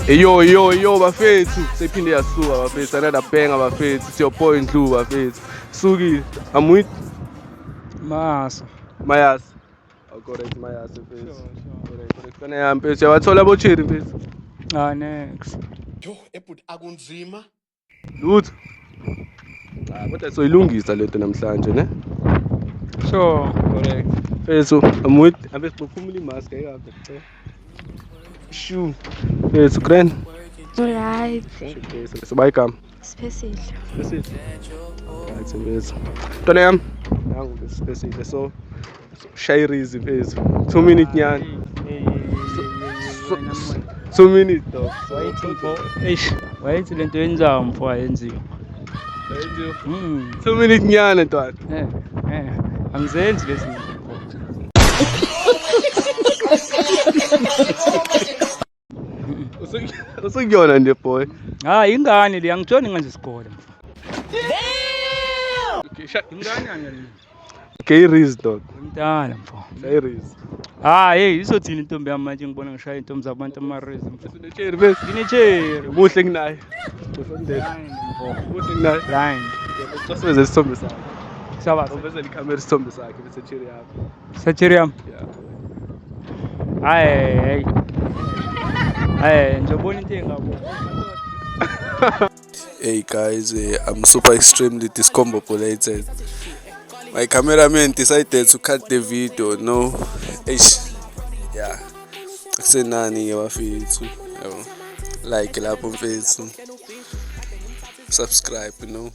Yo bafethu sephinde yasuka bafethu another banger bafethu it's your boy Ndlu bafethu suki I'm with Mayas oh correct Mayas mfethu correct kana yami mfethu yabathola bocheri mfethu Next. Yo ebut akunzima lutho kodwa soyilungisa lento namhlanje ne Sure. correct mfethu I'm with abese bophumula imask ayikahle Shoo mfethu grand Alright. so bayigama Special. Right mfethu ntwana yami nangu bese so Shairis mfethu 2 minute nyana 2 minutes dog Wayithi lento yenzayo mfo ayenziwa. 2 minutes nyana ntwana Angizenzi lezi. usukuyona nje boy Ingane le angitshoni nganje isikole mfo. Ingane yani. okay Riz dog Umntana mfo. Shairis Izothini intombi yami manje ngibona ngishaya intombi zabantu amarezi mfo. cherry bese Nginecheri. muhle kunaye muhle kunaye Blind. sasebenzisa isithombe sakhe Sawa. uveze ikhamera isithombe sakhe bese cherry yakho Satiriam. yeah Njobona into engabo. Hey guys, I'm super extremely discombobulated. My cameraman decided to cut the video, no? Yeah. Akusenani wafethu. Like lapho mfethu. Subscribe, you know.